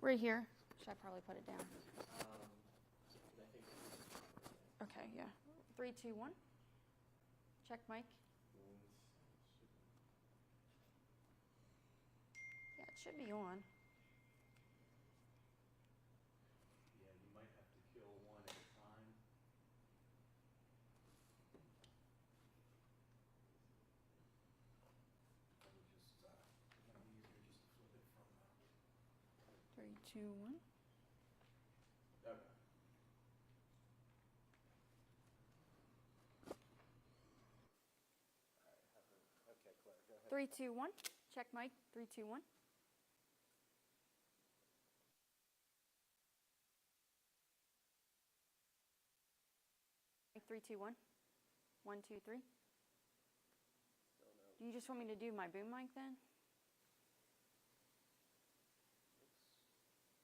Right here. Should I probably put it down? I think. Okay, yeah. 3, 2, 1. Check mic. Yeah, it should be on. Yeah, you might have to kill one at a time. Probably just, it might be easier just to flip it from 3, 2, 1. Okay. Okay, Claire, go ahead. 3, 2, 1. Check mic. 3, 2, 1. 3, 2, 1. 1, 2, 3. Still no. Do you just want me to do my boom mic then?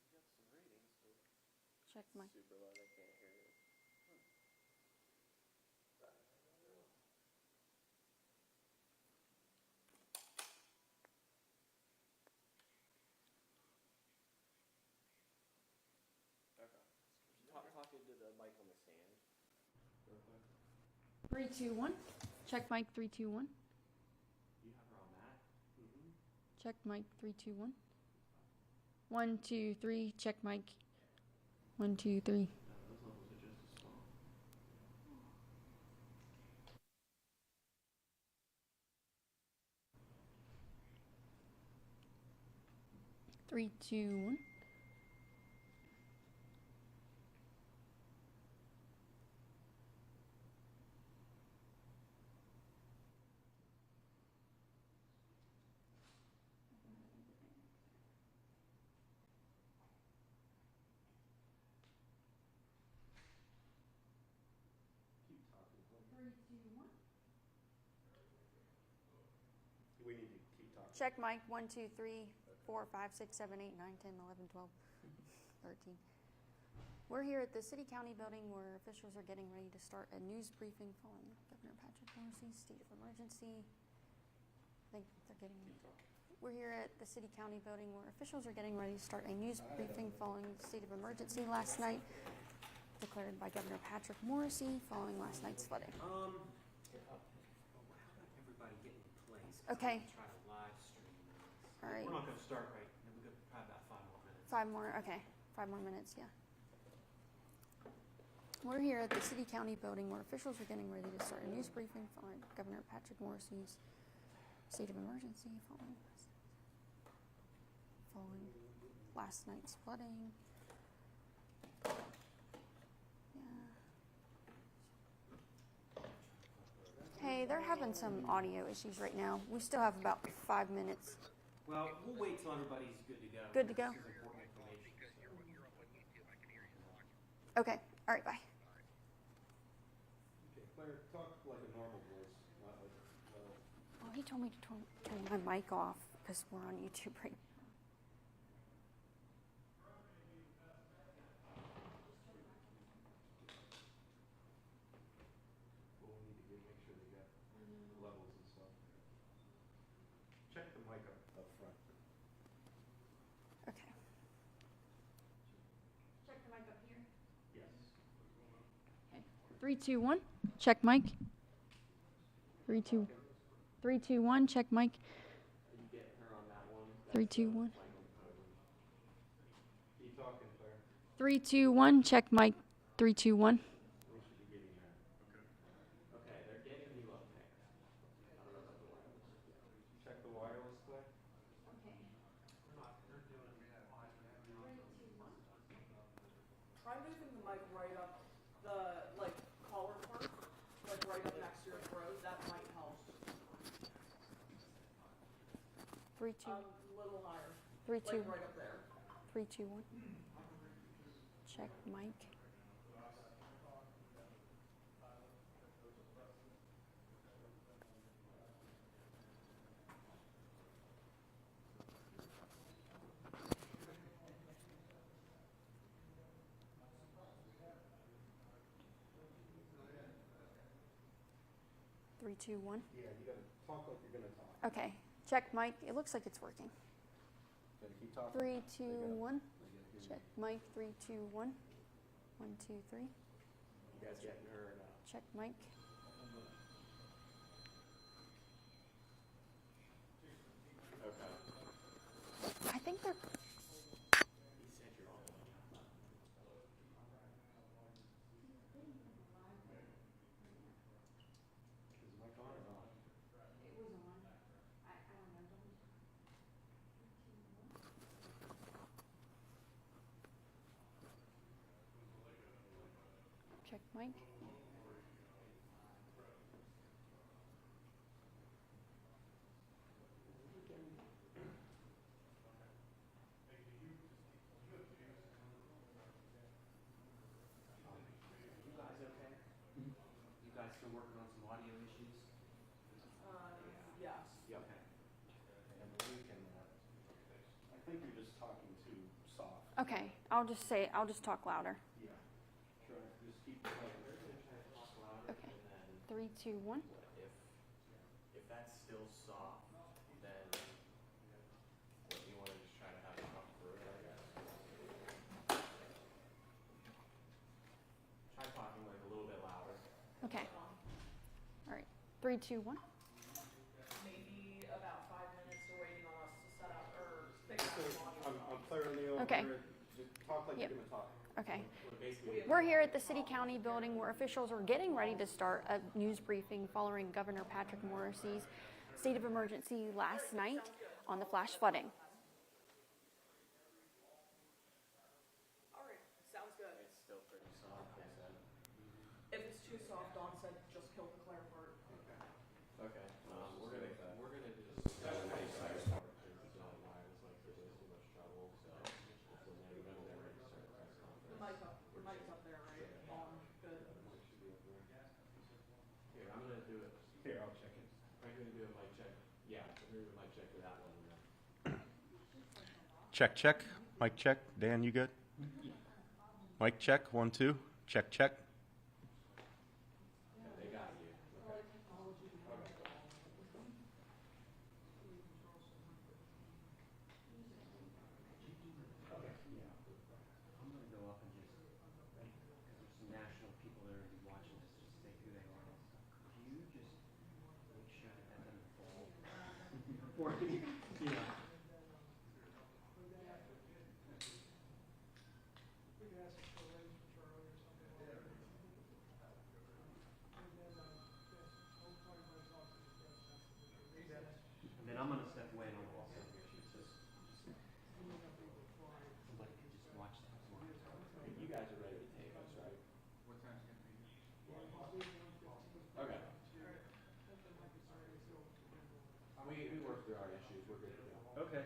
You got some ratings, but Check mic. super loud, I can't hear you. Okay. Talk into the mic on the stand. Real quick. 3, 2, 1. Check mic. 3, 2, 1. You have her on that? Mm-hmm. Check mic. 3, 2, 1. 1, 2, 3. Check mic. 1, 2, 3. Those levels are just as small. 3, 2, 1. Keep talking. 3, 2, 1. We need to keep talking. Check mic. 1, 2, 3, 4, 5, 6, 7, 8, 9, 10, 11, 12, 13. We're here at the City County building where officials are getting ready to start a news briefing following Governor Patrick Morrisey's state of emergency. I think they're getting. We're here at the City County building where officials are getting ready to start a news briefing following the state of emergency last night, declared by Governor Patrick Morrisey following last night's flooding. How about everybody get in place? 'Cause Okay. I'm gonna try to live stream this. All right. We're not gonna start right now. We've got probably about 5 more minutes. 5 more, okay. 5 more minutes, yeah. We're here at the City County building where officials are getting ready to start a news briefing following Governor Patrick Morrisey's state of emergency following last night's flooding. Yeah. Hey, they're having some audio issues right now. We still have about 5 minutes. Well, we'll wait till everybody's good to go. Good to go? This is important information. Okay, all right, bye. Okay, Claire, talk like a normal voice, not like low. Oh, he told me to turn my mic off because we're on YouTube right now. Well, we need to make sure they got levels and stuff. Check the mic up front. Okay. Check the mic up here. Yes. Okay. 3, 2, 1. Check mic. 3, 2. 3, 2, 1. Check mic. Are you getting her on that one? 3, 2, 1. Keep talking, Claire. 3, 2, 1. Check mic. 3, 2, 1. We should be getting that. Okay, they're getting you up there. I don't know about the wireless. Check the wireless, Claire. Okay. Try moving the mic right up the collar part, right up next to your throat. That might help. 3, 2. A little higher. 3, 2. Right up there. 3, 2, 1. Check mic. Three, 2, 1. Yeah, you gotta talk like you're gonna talk. Okay. Check mic. It looks like it's working. Gotta keep talking. 3, 2, There you go. 1. There you Check mic, 3, 2, 1. 1, 2, 3. You guys getting her or not? Check mic. Okay. I think they're. He said you're on. Is the mic on or not? It was on. I don't know. Check mic. You guys okay? You guys still working on some audio issues? Yes. Yep. Okay. And we can, I think you're just talking too soft. Okay, I'll just talk louder. Yeah. Sure. Just keep playing. Talk louder Okay. and then 3, 2, 1. if that's still soft, then what you want to just try to have it come through it, I guess. Try talking like a little bit louder. Okay. All right. 3, 2, 1. Maybe about 5 minutes to waiting on us to set up or figure out the audio. I'm clearing the over. Okay. Just talk like Yep. you're gonna talk. Okay. Basically, We're here at the City County building where officials are getting ready to start a news briefing following Governor Patrick Morrisey's state of emergency last night on the flash flooding. All right, sounds good. it's still pretty soft, they said. If it's too soft, Dawn said just kill the Claire part. Okay. We're gonna just. Wireless like there's too much trouble, so maybe when they're ready to start the press conference. The mic's up there, right? On, good. Here, I'm gonna do it. Here, I'll check it. I'm gonna do a mic check. Yeah, I'm gonna do a mic check for that one. Check, check. Mic check. Dan, you good? Mic check. 1, 2. Check, check. Yeah, they got you. Okay. I'm gonna go up and just, because there's some national people that are gonna be watching this, just say who they are and stuff. Could you just make sure that that doesn't fall? For me, yeah. And then I'm gonna step away and I'll also here, she says, somebody could just watch that for me. You guys are ready to take us, right? Okay. We worked through our issues. We're good to go. Okay.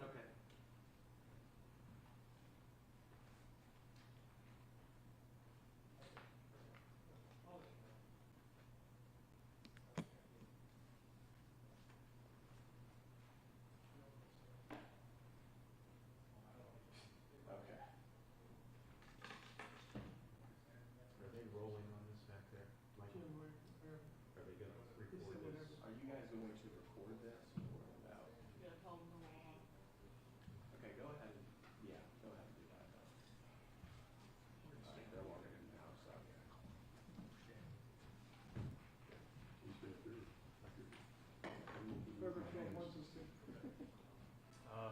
Okay. Okay. Are they rolling on this back there? Mike? Are they gonna record this? Are you guys going to record this or no? Yeah, tell them to roll on. Okay, go ahead. Yeah, go ahead and do that. They're logging in now, so. If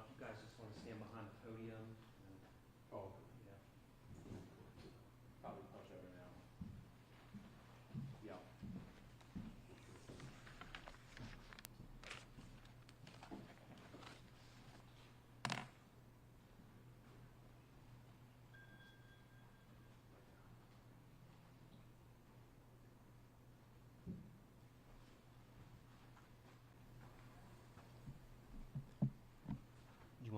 you guys just wanna stand behind the podium, and, Oh, yeah. probably push over now. Yeah. You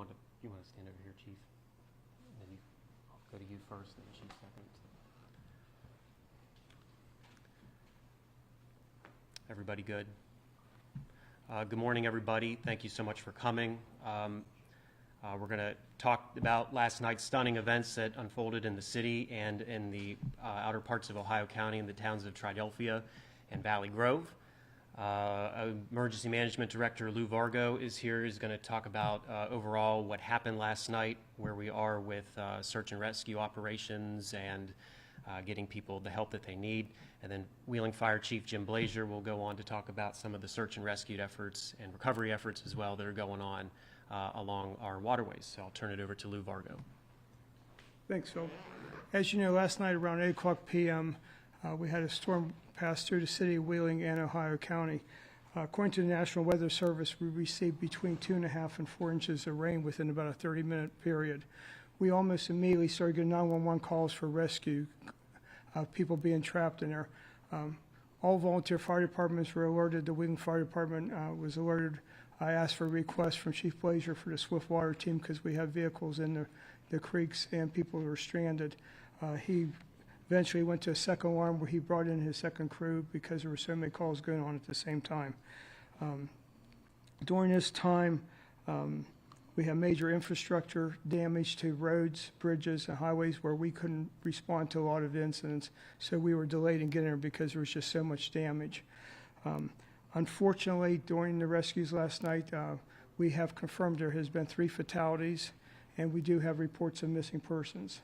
wanna stand over here, Chief? And then I'll go to you first, then Chief second. Everybody good? Good morning, everybody. Thank you so much for coming. We're going to talk about last night's stunning events that unfolded in the city and in the outer parts of Ohio County in the towns of Triadelphia and Valley Grove. Emergency Management Director Lou Vargo is here. He's going to talk about overall what happened last night, where we are with search and rescue operations and getting people the help that they need. And then Wheeling Fire Chief Jim Blazier will go on to talk about some of the search and rescue efforts and recovery efforts as well that are going on along our waterways. So I'll turn it over to Lou Vargo. Thanks, Phil. As you know, last night around 8 o'clock p.m., we had a storm pass through the city of Wheeling and Ohio County. According to the National Weather Service, we received between 2.5 and 4 inches of rain within about a 30-minute period. We almost immediately started getting 911 calls for rescue of people being trapped in there. All volunteer fire departments were alerted. The Wheeling Fire Department was alerted. I asked for a request from Chief Blazier for the swift water team because we have vehicles in the creeks and people who are stranded. He eventually went to a second alarm where he brought in his second crew because there were so many calls going on at the same time. During this time, we had major infrastructure damage to roads, bridges, and highways where we couldn't respond to a lot of incidents, so we were delayed in getting there because there was just so much damage. Unfortunately, during the rescues last night, we have confirmed there has been 3 fatalities, and we do have reports of missing persons.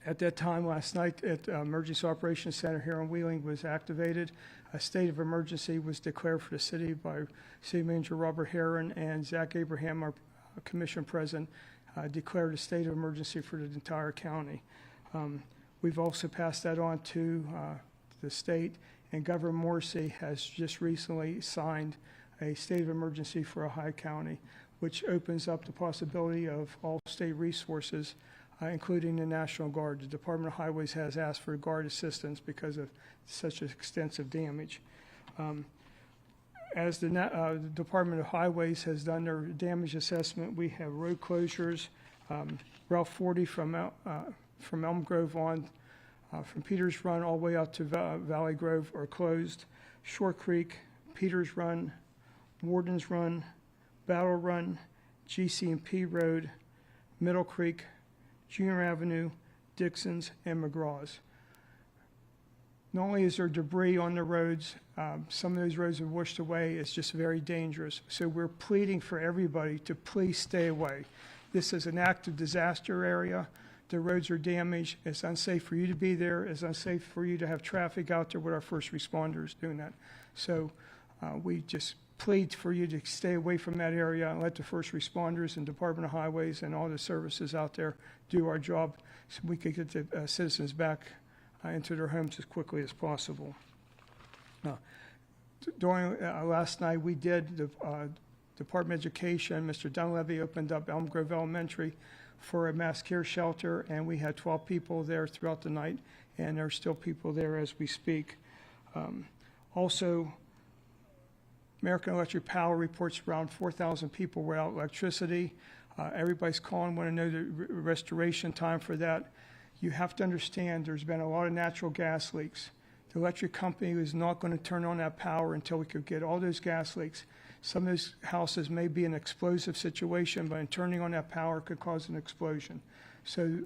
At that time last night, Emergency Operations Center here in Wheeling was activated. A state of emergency was declared for the city by City Manager Robert Herron, and Zach Abraham, our commission president, declared a state of emergency for the entire county. We've also passed that on to the state, and Governor Morrissey has just recently signed a state of emergency for Ohio County, which opens up the possibility of all state resources, including the National Guard. The Department of Highways has asked for Guard assistance because of such extensive damage. As the Department of Highways has done their damage assessment, we have road closures. Route 40 from Elm Grove on, from Peters Run all the way out to Valley Grove are closed. Shore Creek, Peters Run, Warden's Run, Battle Run, GC&P Road, Middle Creek, Junior Avenue, Dixon's, and McGraw's. Not only is there debris on the roads, some of those roads are washed away. It's just very dangerous. So we're pleading for everybody to please stay away. This is an active disaster area. The roads are damaged. It's unsafe for you to be there. It's unsafe for you to have traffic out there with our first responders doing that. So we just plead for you to stay away from that area and let the first responders and Department of Highways and all the services out there do our job so we could get the citizens back into their homes as quickly as possible. During last night, we did, the Department of Education, Mr. Dunleavy opened up Elm Grove Elementary for a mass care shelter, and we had 12 people there throughout the night, and there are still people there as we speak. Also, American Electric Power reports around 4,000 people without electricity. Everybody's calling, want to know the restoration time for that. You have to understand there's been a lot of natural gas leaks. The electric company is not going to turn on that power until we could get all those gas leaks. Some of those houses may be an explosive situation, but in turning on that power could cause an explosion. So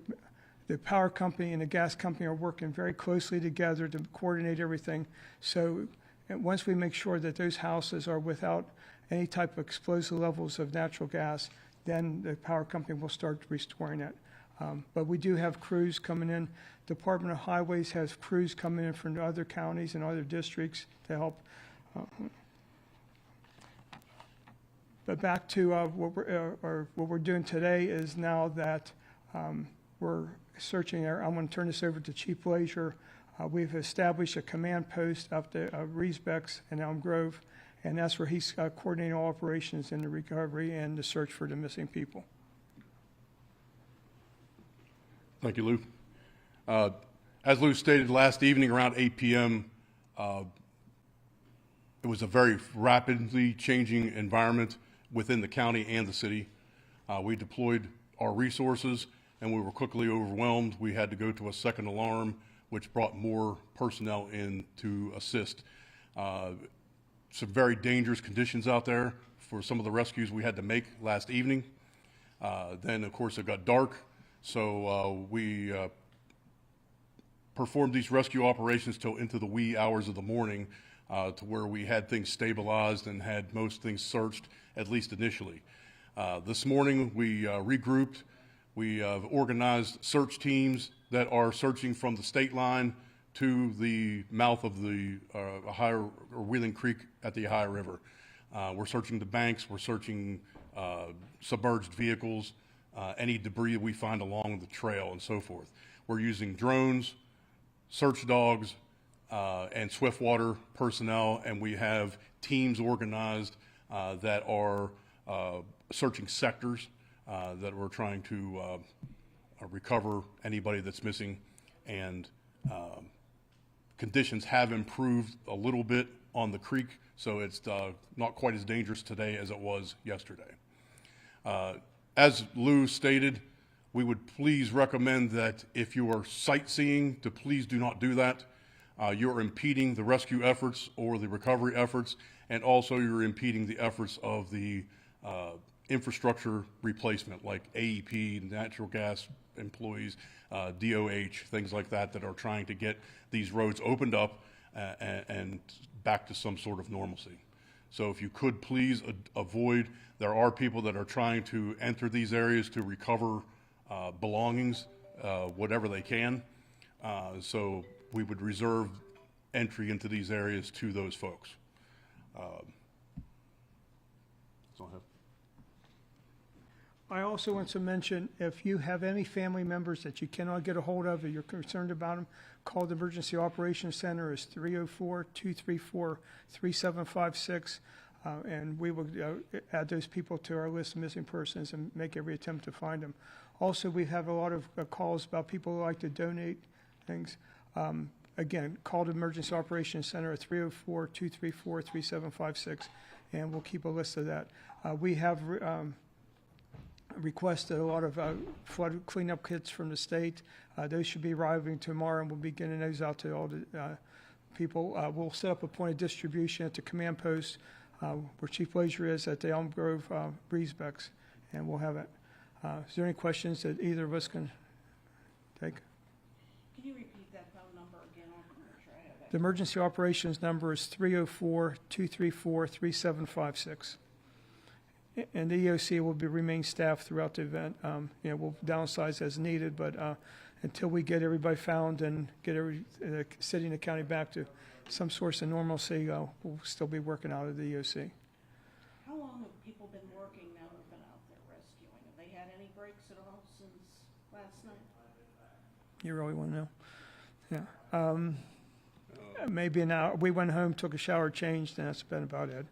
the power company and the gas company are working very closely together to coordinate everything. So once we make sure that those houses are without any type of explosive levels of natural gas, then the power company will start restoring it. But we do have crews coming in. Department of Highways has crews coming in from other counties and other districts to help. But back to what we're doing today is now that we're searching there. I'm going to turn this over to Chief Blazier. We've established a command post up to Reesbeck's and Elm Grove, and that's where he's coordinating all operations in the recovery and the search for the missing people. Thank you, Lou. As Lou stated last evening around 8 p.m., it was a very rapidly changing environment within the county and the city. We deployed our resources, and we were quickly overwhelmed. We had to go to a second alarm, which brought more personnel in to assist. Some very dangerous conditions out there. for some of the rescues we had to make last evening. Then, of course, it got dark, so we performed these rescue operations till into the wee hours of the morning, to where we had things stabilized and had most things searched, at least initially. This morning, we regrouped. We have organized search teams that are searching from the state line to the mouth of the Ohio, or Wheeling Creek at the Ohio River. We're searching the banks. We're searching submerged vehicles, any debris we find along the trail, and so forth. We're using drones, search dogs, and swiftwater personnel, and we have teams organized that are searching sectors that we're trying to recover anybody that's missing. And conditions have improved a little bit on the creek, so it's not quite as dangerous today as it was yesterday. As Lou stated, we would please recommend that if you are sightseeing, to please do not do that. You're impeding the rescue efforts or the recovery efforts, and also you're impeding the efforts of the infrastructure replacement, like AEP, natural gas employees, DOH, things like that, that are trying to get these roads opened up and back to some sort of normalcy. So if you could please avoid, there are people that are trying to enter these areas to recover belongings, whatever they can. So we would reserve entry into these areas to those folks. That's all I have. I also want to mention, if you have any family members that you cannot get a hold of or you're concerned about them, call the Emergency Operations Center. It's 304-234-3756, and we will add those people to our list of missing persons and make every attempt to find them. Also, we have a lot of calls about people who like to donate things. Again, call the Emergency Operations Center at 304-234-3756, and we'll keep a list of that. We have requested a lot of flood cleanup kits from the state. Those should be arriving tomorrow, and we'll be getting those out to all the people. We'll set up a point of distribution at the command post where Chief Blazier is at the Elm Grove Breezebecks, and we'll have it. Is there any questions that either of us can take? Can you repeat that phone number again? I want to make sure I have that. The emergency operations number is 304-234-3756. And the EOC will remain staffed throughout the event. We'll downsize as needed, but until we get everybody found and get every city and the county back to some source of normalcy, we'll still be working out of the EOC. How long have people been working now who've been out there rescuing? Have they had any breaks at all since last night? You really want to know? Yeah. Maybe an hour. We went home, took a shower, changed, and that's been about it.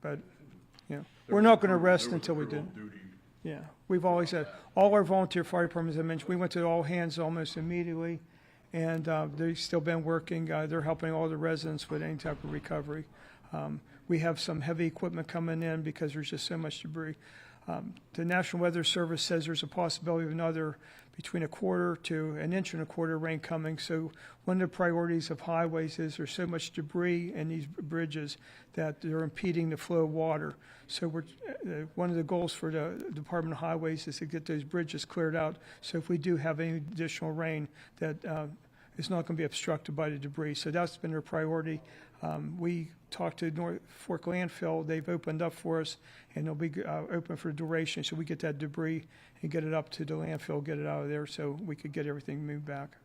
But, we're not going to rest until we do. Yeah, we've always had, all our volunteer fire departments, I mentioned, we went to all hands almost immediately, and they've still been working. They're helping all the residents with any type of recovery. We have some heavy equipment coming in because there's just so much debris. The National Weather Service says there's a possibility of another between 1/4 to 1.25 inches rain coming. So one of the priorities of highways is there's so much debris in these bridges that they're impeding the flow of water. So one of the goals for the Department of Highways is to get those bridges cleared out. So if we do have any additional rain, that it's not going to be obstructed by the debris. So that's been their priority. We talked to North Fork Landfill. They've opened up for us, and they'll be open for duration, so we get that debris and get it up to the landfill, get it out of there, so we could get everything moved back.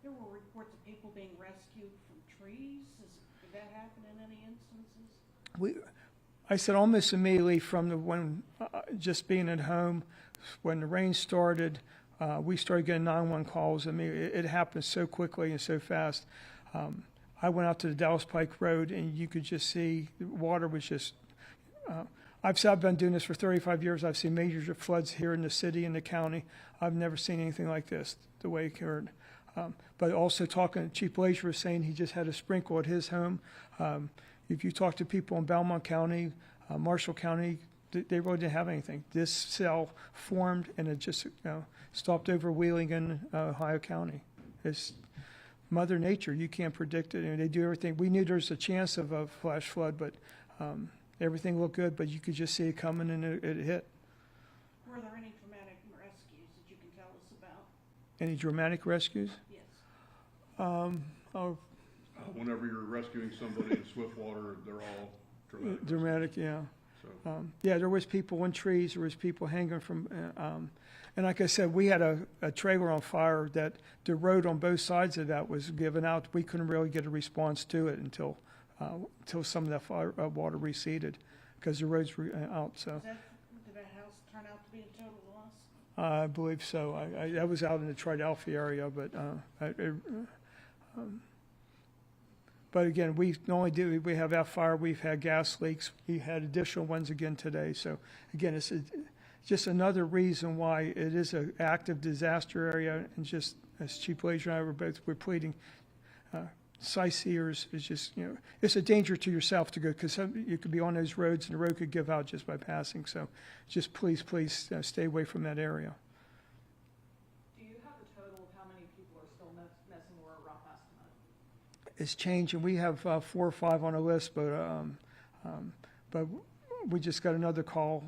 There were reports of people being rescued from trees. Did that happen in any instances? I said almost immediately from when just being at home, when the rain started, we started getting 911 calls. I mean, it happened so quickly and so fast. I went out to the Dallas Pike Road, and you could just see the water was just. I've been doing this for 35 years. I've seen major floods here in the city and the county. I've never seen anything like this, the way it occurred. But also talking, Chief Blazier was saying he just had a sprinkle at his home. If you talk to people in Belmont County, Marshall County, they really didn't have anything. This cell formed, and it just stopped over Wheeling in Ohio County. It's Mother Nature. You can't predict it, and they do everything. We knew there's a chance of a flash flood, but everything looked good, but you could just see it coming and it hit. Were there any dramatic rescues that you can tell us about? Any dramatic rescues? Yes. Oh, Whenever you're rescuing somebody in swift water, they're all dramatic. dramatic, yeah. So, Yeah, there was people in trees, there was people hanging from, and like I said, we had a trailer on fire that the road on both sides of that was given out. We couldn't really get a response to it until some of that fire, water receded, because the roads were out, so. Did that house turn out to be a total loss? I believe so. I was out in the Triadelphia area, but again, we not only do we have that fire, we've had gas leaks. We had additional ones again today. So again, it's just another reason why it is an active disaster area. And just as Chief Blazier and I were pleading, sightseers is just, it's a danger to yourself to go, because you could be on those roads and the road could give out just by passing. So just please stay away from that area. Do you have the total of how many people are still missing, or a rough estimate? It's changing. We have 4 or 5 on the list, but we just got another call.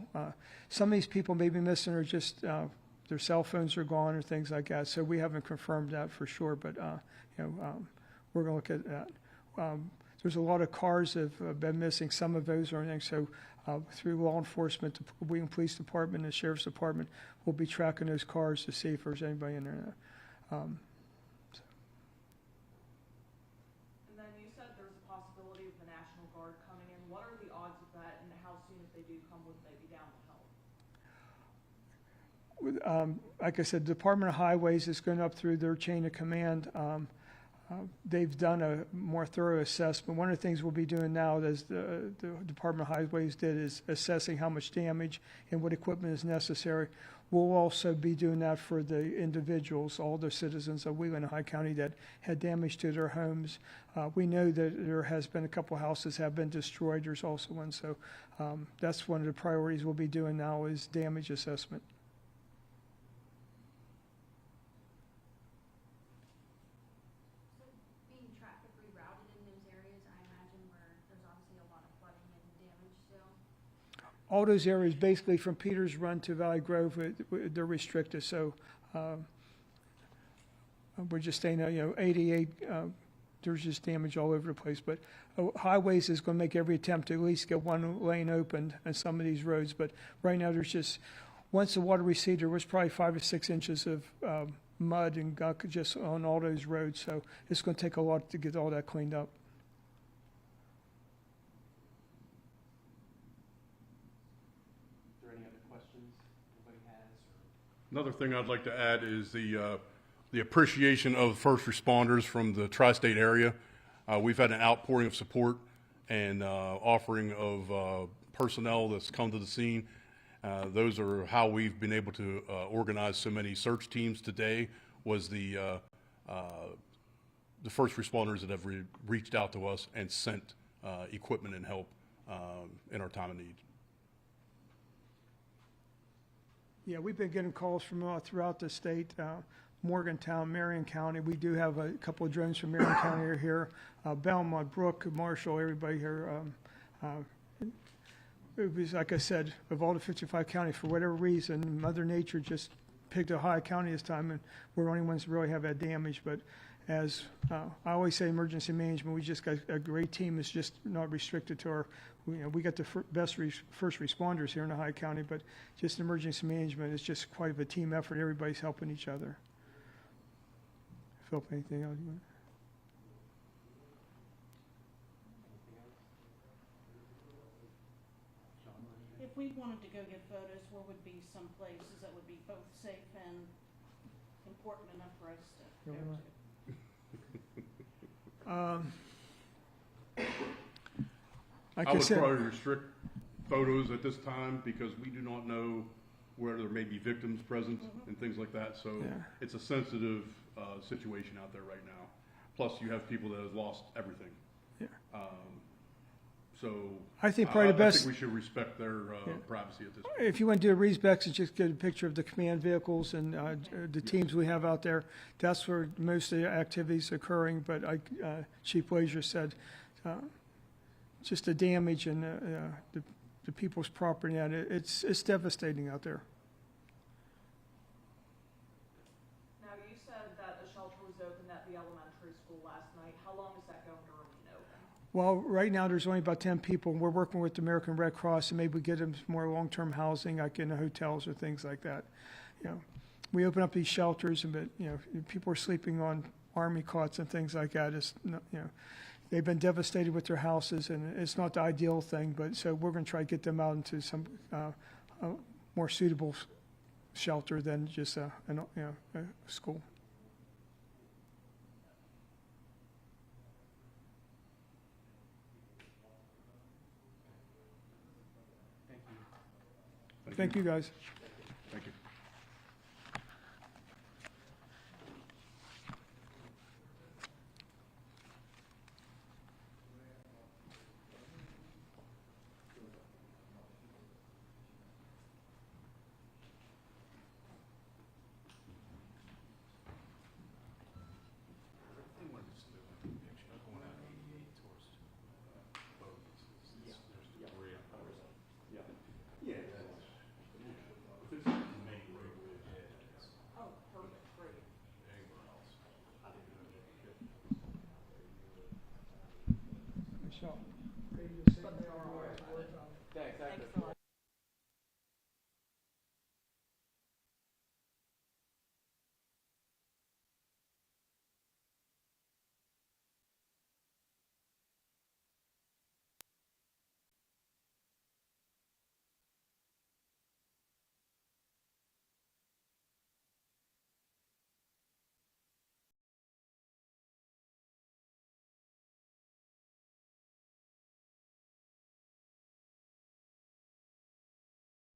Some of these people may be missing, or just their cell phones are gone or things like that. So we haven't confirmed that for sure, but we're going to look at that. There's a lot of cars that have been missing. Some of those are things. So through law enforcement, the Wheeling Police Department, and the Sheriff's Department, will be tracking those cars to see if there's anybody in there. And then you said there's a possibility of the National Guard coming in. What are the odds of that, and how soon, if they do come, would they be down to help? Like I said, Department of Highways is going up through their chain of command. They've done a more thorough assessment. One of the things we'll be doing now, as the Department of Highways did, is assessing how much damage and what equipment is necessary. We'll also be doing that for the individuals, all the citizens of Wheeling and High County that had damage to their homes. We know that there has been a couple houses have been destroyed. There's also one. So that's one of the priorities we'll be doing now, is damage assessment. Being traffic rerouted in those areas, I imagine, where there's obviously a lot of flooding and damage still. All those areas, basically from Peters Run to Valley Grove, they're restricted. So we're just staying, 88, there's just damage all over the place. But Highways is going to make every attempt to at least get one lane opened on some of these roads. But right now, there's just, once the water receded, there was probably 5 or 6 inches of mud and gunk just on all those roads. So it's going to take a lot to get all that cleaned up. Is there any other questions anybody has? another thing I'd like to add is the appreciation of first responders from the tri-state area. We've had an outpouring of support and offering of personnel that's come to the scene. Those are how we've been able to organize so many search teams today, was the first responders that have reached out to us and sent equipment and help in our time of need. Yeah, we've been getting calls from throughout the state, Morgantown, Marion County. We do have a couple of drones from Marion County are here. Belmont, Brook, Marshall, everybody here. It was, like I said, of all the 55 counties, for whatever reason, Mother Nature just picked Ohio County this time, and we're the only ones that really have that damage. But as I always say, emergency management, we just got a great team. It's just not restricted to our, we got the best first responders here in Ohio County, but just emergency management is just quite of a team effort. Everybody's helping each other. Philip, anything else you want? If we wanted to go get photos, where would be some places that would be both safe and important enough for us to go to? Like I would said, probably restrict photos at this time because we do not know where there may be victims present and things like that. So Yeah. it's a sensitive situation out there right now. Plus, you have people that have lost everything. Yeah. So I think probably the best. I think we should respect their privacy at this point. If you want to do a Reesbex and just get a picture of the command vehicles and the teams we have out there, that's where most of the activities occurring. But Chief Blazier said, just the damage and the people's property, and it's devastating out there. Now, you said that a shelter was opened at the elementary school last night. How long is that going to remain open? Well, right now, there's only about 10 people. We're working with the American Red Cross, and maybe we get them some more long-term housing, like in the hotels or things like that. You know, we open up these shelters, but, you know, people are sleeping on army cots and things like that. It's not, you know, they've been devastated with their houses, and it's not the ideal thing, but so we're going to try to get them out into some more suitable shelter than just a school. Thank you, guys. Thank you. Oh, perfect, great. Michelle. Thanks,